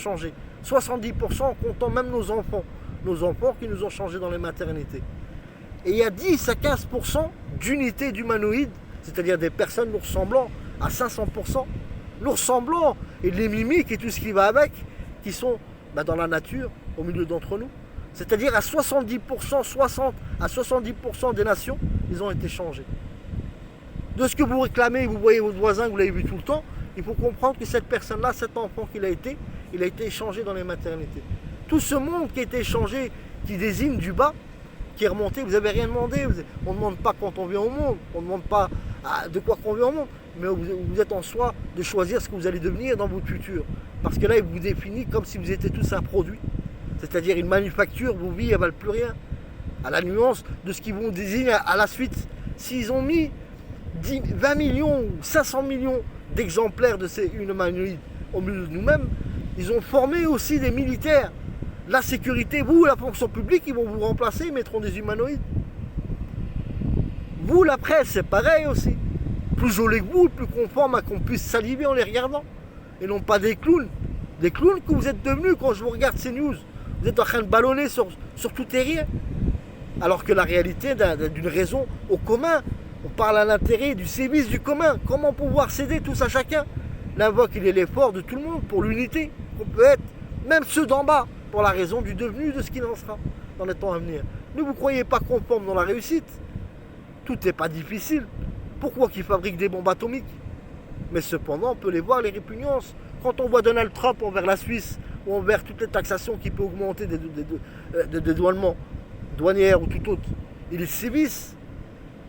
changé. 70% en comptant même nos enfants. Nos enfants qui nous ont changé dans les maternités. Et il y a 10 à 15% d'unités d'humanoïdes, c'est-à-dire des personnes nous ressemblant à 500%, nous ressemblant, et les mimiques et tout ce qui va avec, qui sont dans la nature, au milieu d'entre nous. C'est-à-dire à 70%, 60 à 70% des nations, ils ont été changés. De ce que vous réclamez, vous voyez votre voisin, vous l'avez vu tout le temps, il faut comprendre que cette personne-là, cet enfant qu'il a été, il a été échangé dans les maternités. Tout ce monde qui a été échangé, qui désigne du bas, qui est remonté, vous n'avez rien demandé. On ne demande pas quand on vient au monde, on ne demande pas de quoi qu'on vient au monde, mais vous êtes en soi de choisir ce que vous allez devenir dans votre futur. Parce que là, il vous définit comme si vous étiez tous un produit. C'est-à-dire une manufacture, vos vies, elles ne valent plus rien. À la nuance de ce qu'ils vous désignent à la suite. S'ils ont mis 20 millions ou 500 millions d'exemplaires de ces humanoïdes au milieu de nous-mêmes, ils ont formé aussi des militaires. La sécurité, vous, la fonction publique, ils vont vous remplacer, ils mettront des humanoïdes. Vous, la presse, c'est pareil aussi. Plus jolis que vous, plus conforme à qu'on puisse saliver en les regardant. Et non pas des clowns. Des clowns que vous êtes devenus quand je vous regarde ces news. Vous êtes en train de ballonner sur tout et rien. Alors que la réalité d'une raison au commun, on parle à l'intérêt du service du commun. Comment pouvoir céder tous à chacun? L'invoque, il est l'effort de tout le monde pour l'unité qu'on peut être, même ceux d'en bas, pour la raison du devenu de ce qu'il en sera dans les temps à venir. Ne vous croyez pas conforme dans la réussite. Tout n'est pas difficile. Pourquoi qu'ils fabriquent des bombes atomiques? Mais cependant, on peut les voir, les répugnances. Quand on voit Donald Trump envers la Suisse, ou envers toutes les taxations qui peuvent augmenter des dédouanements douanières ou tout autre, ils sévissent.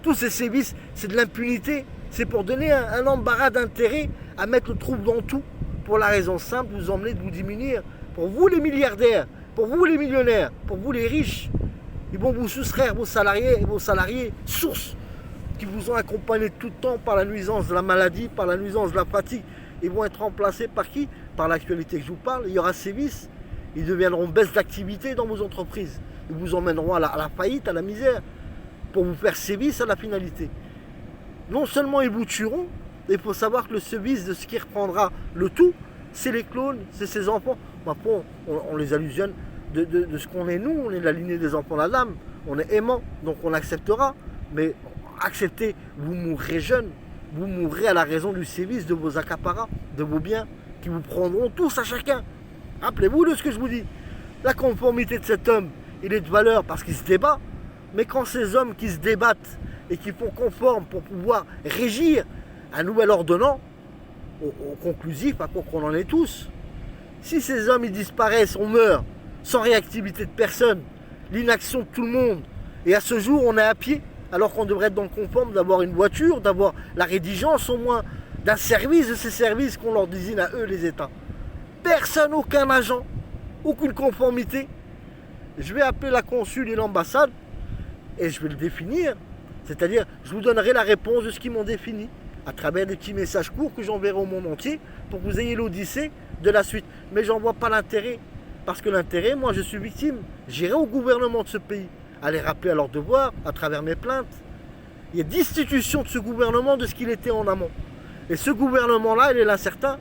Tous ces sévices, c'est de l'impunité. C'est pour donner un embarras d'intérêt à mettre le trouble dans tout. Pour la raison simple, vous emmener de vous diminuer. Pour vous les milliardaires, pour vous les millionnaires, pour vous les riches, ils vont vous soustraire vos salariés sources qui vous ont accompagné tout le temps par la nuisance de la maladie, par la nuisance de la fatigue. Ils vont être remplacés par qui? Par l'actualité que je vous parle. Il y aura sévices. Ils deviendront baisse d'activité dans vos entreprises. Ils vous emmèneront à la faillite, à la misère, pour vous faire sévice à la finalité. Non seulement ils vous tueront, il faut savoir que le sévice de ce qui reprendra le tout, c'est les clones, c'est ces enfants. Après, on les allusionne de ce qu'on est nous, on est la lignée des enfants d'Adam, on est aimant, donc on acceptera. Mais acceptez, vous mourrez jeune, vous mourrez à la raison du sévice de vos accaparats, de vos biens, qui vous prendront tous à chacun. Rappelez-vous de ce que je vous dis. La conformité de cet homme, il est de valeur parce qu'il se débat, mais quand ces hommes qui se débattent et qui font conforme pour pouvoir régir un nouvel ordonnant, au conclusif, à quoi qu'on en est tous, si ces hommes ils disparaissent, on meurt, sans réactivité de personne, l'inaction de tout le monde, et à ce jour on est à pied, alors qu'on devrait être dans le conforme d'avoir une voiture, d'avoir la rédigence au moins d'un service de ces services qu'on leur désigne à eux les États. Personne, aucun agent, aucune conformité. Je vais appeler la consul et l'ambassade et je vais le définir. C'est-à-dire, je vous donnerai la réponse de ce qu'ils m'ont défini à travers des petits messages courts que j'enverrai au monde entier pour que vous ayez l'odyssée de la suite. Mais j'en vois pas l'intérêt. Parce que l'intérêt, moi, je suis victime. J'irai au gouvernement de ce pays à les rappeler à leur devoir à travers mes plaintes. Il y a destitution de ce gouvernement de ce qu'il était en amont. Et ce gouvernement-là, il est l'incertain.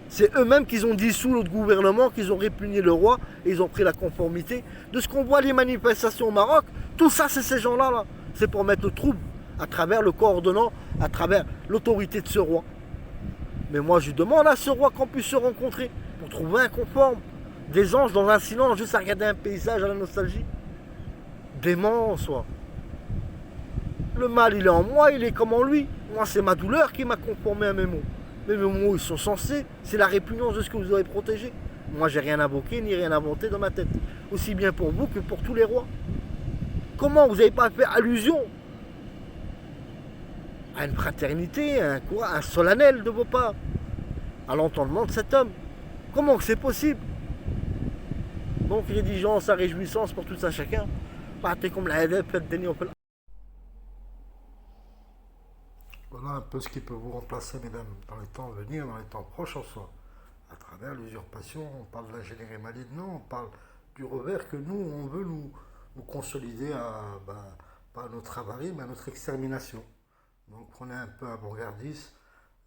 C'est eux-mêmes qu'ils ont dissous l'autre gouvernement, qu'ils ont répugné le roi et ils ont pris la conformité. De ce qu'on voit les manifestations au Maroc, tout ça, c'est ces gens-là. Là. C'est pour mettre le trouble à travers le coordonnant, à travers l'autorité de ce roi. Mais moi, je demande à ce roi qu'on puisse se rencontrer pour trouver un conforme. Des anges dans un silence, juste à regarder un paysage à la nostalgie. Dément en soi. Le mal, il est en moi, il est comme en lui. Moi, c'est ma douleur qui m'a conformé à mes mots. Mais mes mots, ils sont censés. C'est la répugnance de ce que vous avez protégé. Moi, j'ai rien invoqué ni rien inventé dans ma tête. Aussi bien pour vous que pour tous les rois. Comment vous n'avez pas fait allusion à une fraternité, à un solennel de vos parts, à l'entendement de cet homme? Comment que c'est possible? Donc, rédigeant sa réjouissance pour tout ça chacun. Partez comme la faites des Voilà un peu ce qui peut vous remplacer, mesdames, dans les temps à venir, dans les temps proches en soi. À travers l'usurpation, on parle de l'ingénierie maligne, non, on parle du revers que nous, on veut nous consolider pas à notre avarie, mais à notre extermination. Donc prenez un peu avant-gardiste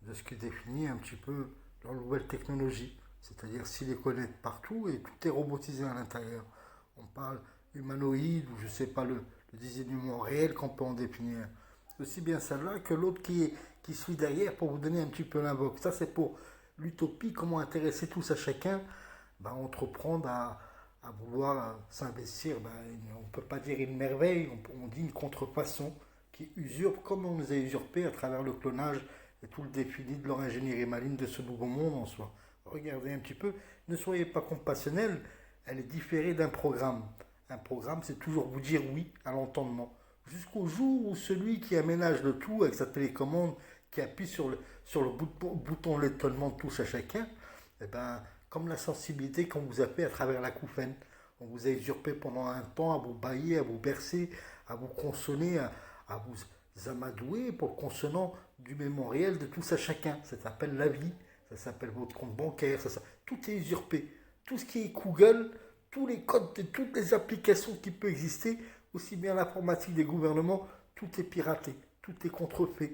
de ce qui définit un petit peu leur nouvelle technologie. C'est-à-dire s'il est connecté partout et tout est robotisé à l'intérieur. On parle humanoïde ou je ne sais pas le désignement réel qu'on peut en définir. Aussi bien celle-là que l'autre qui suit derrière pour vous donner un petit peu l'invoque. Ça c'est pour l'utopie, comment intéresser tous à chacun, entreprendre à vouloir s'investir. On ne peut pas dire une merveille, on dit une contrefaçon qui usurpe comme on nous a usurpé à travers le clonage et tout le défilé de leur ingénierie maligne de ce nouveau monde en soi. Regardez un petit peu, ne soyez pas compassionnels, elle est différée d'un programme. Un programme, c'est toujours vous dire oui à l'entendement. Jusqu'au jour où celui qui aménage le tout avec sa télécommande, qui appuie sur le bouton l'étonnement de touche à chacun, comme la sensibilité qu'on vous a fait à travers l'acouphène. On vous a usurpé pendant un temps à vous bailler, à vous bercer, à vous consonner, à vous amadouer pour le consonant du mémoriel de tous à chacun. Ça s'appelle la vie, ça s'appelle votre compte bancaire, tout est usurpé. Tout ce qui est Google, tous les codes de toutes les applications qui peuvent exister, aussi bien l'informatique des gouvernements, tout est piraté, tout est contrefait.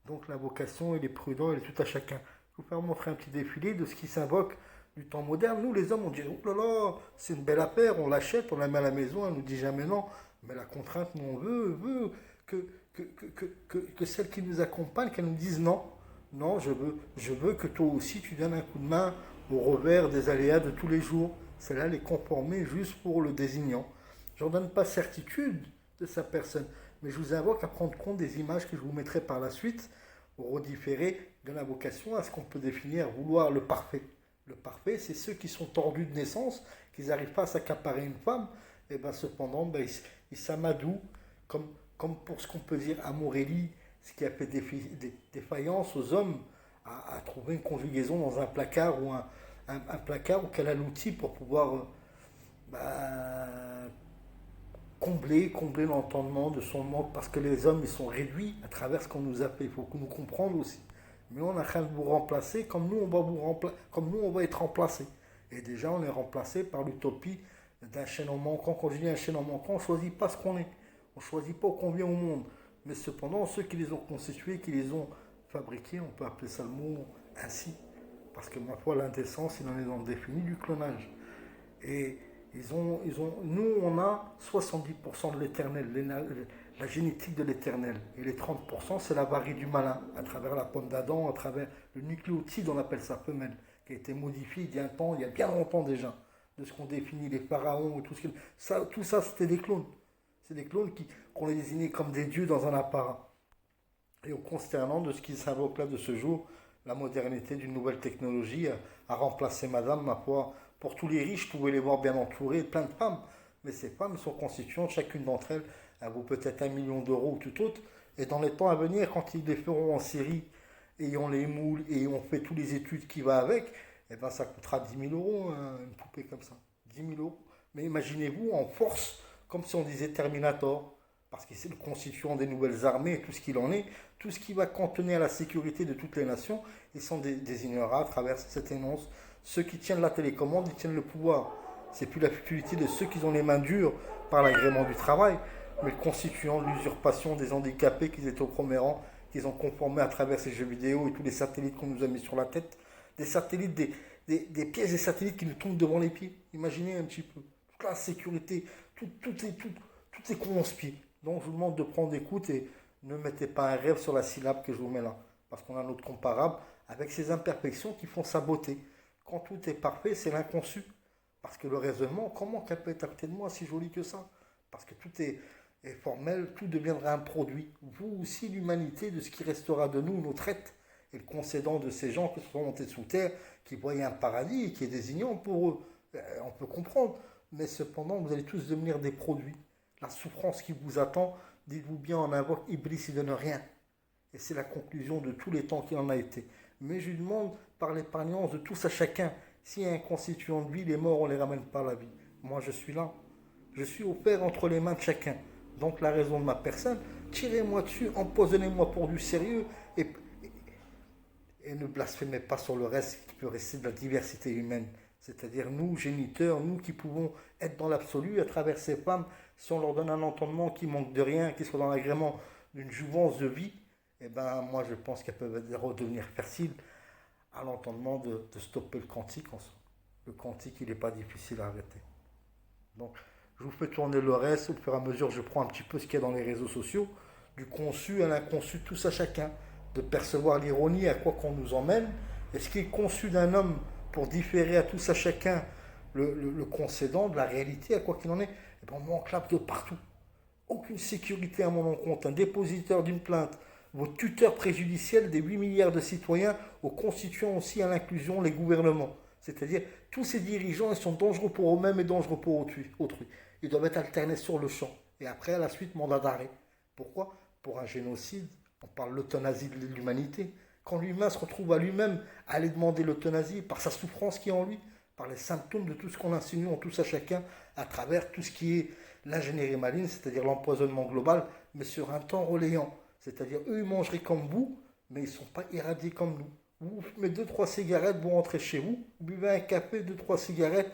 Donc la vocation, elle est prudente, elle est tout à chacun. Je vais vous faire montrer un petit défilé de ce qui s'invoque du temps moderne. Nous, les hommes, on dit, oh là là, c'est une belle affaire, on l'achète, on la met à la maison, elle nous dit jamais non. Mais la contrainte, nous, on veut que celle qui nous accompagne, qu'elle nous dise non. Non, je veux que toi aussi, tu donnes un coup de main au revers des aléas de tous les jours. Celle-là, elle est conformée juste pour le désignant. Je n'en donne pas certitude de sa personne, mais je vous invoque à prendre compte des images que je vous mettrai par la suite au redifféré de la vocation à ce qu'on peut définir vouloir le parfait. Le parfait, c'est ceux qui sont tordus de naissance, qu'ils n'arrivent pas à s'accaparer une femme, et cependant, ils s'amadouent, comme pour ce qu'on peut dire à Morelli, ce qui a fait défaillance aux hommes à trouver une conjugaison dans un placard ou un placard où qu'elle a l'outil pour pouvoir combler l'entendement de son manque, parce que les hommes ils sont réduits à travers ce qu'on nous a fait. Il faut que nous comprenions aussi. Mais on a train de vous remplacer comme nous on va être remplacés. Et déjà on est remplacé par l'utopie d'un chaînon manquant. Quand je dis un chaînon manquant, on ne choisit pas ce qu'on est. On ne choisit pas qu'on vient au monde. Mais cependant, ceux qui les ont constitués, qui les ont fabriqués, on peut appeler ça le mot ainsi. Parce que ma foi, l'indécence, ils en ont défini du clonage. Et nous, on a 70% de l'éternel, la génétique de l'éternel. Et les 30%, c'est la varie du malin, à travers la pomme d'Adam, à travers le nucléotide, on appelle ça femelle, qui a été modifié il y a un temps, il y a bien longtemps déjà, de ce qu'on définit les pharaons et tout ça. Tout ça, c'était des clones. C'est des clones qu'on les désignait comme des dieux dans un apparat. Et au consternant de ce qui s'invoque là de ce jour, la modernité d'une nouvelle technologie a remplacé madame, ma foi. Pour tous les riches, vous pouvez les voir bien entourés de plein de femmes. Mais ces femmes sont constituantes, chacune d'entre elles, elles vaut peut-être 1 million d'euros ou tout autre. Et dans les temps à venir, quand ils les feront en série, ayant les moules et on fait toutes les études qui vont avec, ça coûtera 10 000 euros, une poupée comme ça. 10 000 euros. Mais imaginez-vous en force, comme si on disait Terminator, parce que c'est le constituant des nouvelles armées et tout ce qu'il en est, tout ce qui va contenir la sécurité de toutes les nations, ils sont désignera à travers cette énonce. Ceux qui tiennent la télécommande, ils tiennent le pouvoir. C'est plus la futilité de ceux qui ont les mains dures par l'agrément du travail, mais le constituant de l'usurpation des handicapés qui étaient au premier rang, qu'ils ont conformé à travers ces jeux vidéo et tous les satellites qu'on nous a mis sur la tête. Des satellites, des pièces des satellites qui nous tombent devant les pieds. Imaginez un petit peu. Toute la sécurité, tout est conspié. Donc je vous demande de prendre écoute et ne mettez pas un rêve sur la syllabe que je vous mets là. Parce qu'on a notre comparable avec ces imperfections qui font sa beauté. Quand tout est parfait, c'est l'inconçu. Parce que le raisonnement, comment qu'elle peut être à côté de moi si joli que ça? Parce que tout est formel, tout deviendra un produit. Vous aussi, l'humanité, de ce qui restera de nous, notre être, et le concédant de ces gens qui sont montés sous terre, qui voyaient un paradis et qui est désignant pour eux. On peut comprendre. Mais cependant, vous allez tous devenir des produits. La souffrance qui vous attend, dites-vous bien, en invoque Iblis, il ne donne rien. Et c'est la conclusion de tous les temps qu'il en a été. Mais je lui demande, par l'épargnance de tous à chacun, s'il y a un constituant de vie, les morts, on ne les ramène pas à la vie. Moi, je suis là. Je suis offert entre les mains de chacun. Donc, la raison de ma personne, tirez-moi dessus, empoisonnez-moi pour du sérieux et ne blasphémez pas sur le reste qui peut rester de la diversité humaine. C'est-à-dire nous, géniteurs, nous qui pouvons être dans l'absolu à travers ces femmes, si on leur donne un entendement qui manque de rien, qui soit dans l'agrément d'une jouvence de vie, moi je pense qu'elles peuvent redevenir fertiles à l'entendement de stopper le quantique en soi. Le quantique, il n'est pas difficile à arrêter. Donc, je vous fais tourner le reste. Au fur et à mesure, je prends un petit peu ce qu'il y a dans les réseaux sociaux, du conçu à l'inconçu, tous à chacun, de percevoir l'ironie, à quoi qu'on nous emmène. Et ce qui est conçu d'un homme pour différer à tous à chacun le concédant de la réalité, à quoi qu'il en est, et ben on m'enclape de partout. Aucune sécurité à mon encontre. Un dépositeur d'une plainte, votre tuteur préjudiciel des 8 milliards de citoyens, aux constituants aussi à l'inclusion, les gouvernements. C'est-à-dire, tous ces dirigeants, ils sont dangereux pour eux-mêmes et dangereux pour autrui. Ils doivent être alternés sur le champ. Et après, à la suite, mandat d'arrêt. Pourquoi? Pour un génocide. On parle de l'euthanasie de l'humanité. Quand l'humain se retrouve à lui-même à aller demander l'euthanasie par sa souffrance qui est en lui, par les symptômes de tout ce qu'on insinue en tous à chacun, à travers tout ce qui est l'ingénierie maligne, c'est-à-dire l'empoisonnement global, mais sur un temps relayant. C'est-à-dire, eux, ils mangeraient comme vous, mais ils ne sont pas irradiés comme nous. Vous fumez 2-3 cigarettes, vous rentrez chez vous, vous buvez un café, 2-3 cigarettes,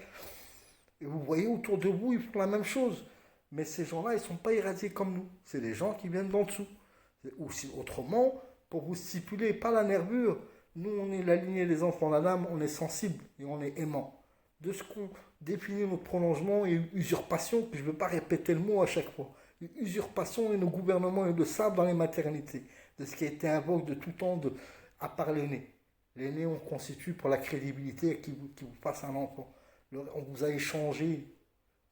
et vous voyez autour de vous, ils font la même chose. Mais ces gens-là, ils ne sont pas irradiés comme nous. C'est des gens qui viennent d'en dessous. Ou si, autrement, pour vous stipuler, pas la nervure, nous, on est la lignée des enfants d'Adam, on est sensible et on est aimant. De ce qu'on définit notre prolongement et usurpation, que je ne veux pas répéter le mot à chaque fois. Usurpation et nos gouvernements et le savent dans les maternités. De ce qui a été invoqué de tout temps, à part l'aîné. L'aîné, on constitue pour la crédibilité qui vous fasse un enfant. On vous a échangé.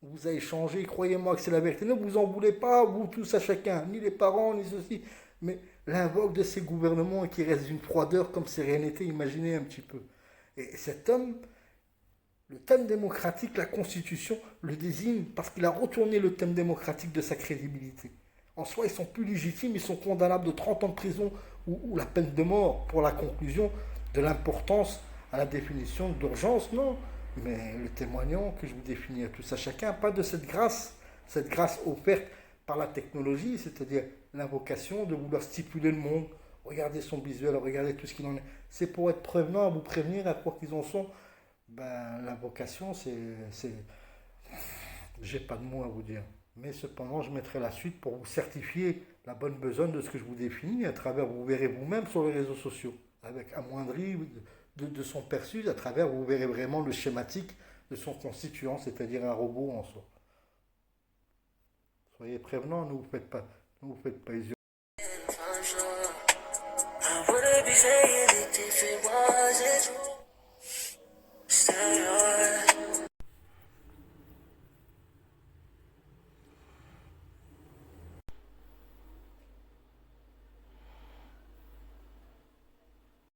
On vous a échangé, croyez-moi que c'est la vérité. Ne vous en voulez pas, vous tous à chacun, ni les parents, ni ceci. Mais l'invoque de ces gouvernements qui reste d'une froideur comme sérénité, imaginez un petit peu. Et cet homme, le thème démocratique, la Constitution, le désigne parce qu'il a retourné le thème démocratique de sa crédibilité. En soi, ils sont plus légitimes, ils sont condamnables de 30 ans de prison ou la peine de mort pour la conclusion de l'importance à la définition d'urgence, non. Mais le témoignant que je vous définis à tous à chacun, pas de cette grâce offerte par la technologie, c'est-à-dire l'invocation de vouloir stipuler le monde, regarder son visuel, regarder tout ce qu'il en est. C'est pour être prévenant, à vous prévenir à quoi qu'ils en sont. Ben, l'invocation, j'ai pas de mots à vous dire. Mais cependant, je mettrai la suite pour vous certifier la bonne besogne de ce que je vous définis à travers, vous verrez vous-même sur les réseaux sociaux, avec amoindri de son perçu, à travers, vous verrez vraiment le schématique de son constituant, c'est-à-dire un robot en soi. Soyez prévenants, ne vous faites pas usurper. I wouldn't be saying it if it wasn't true.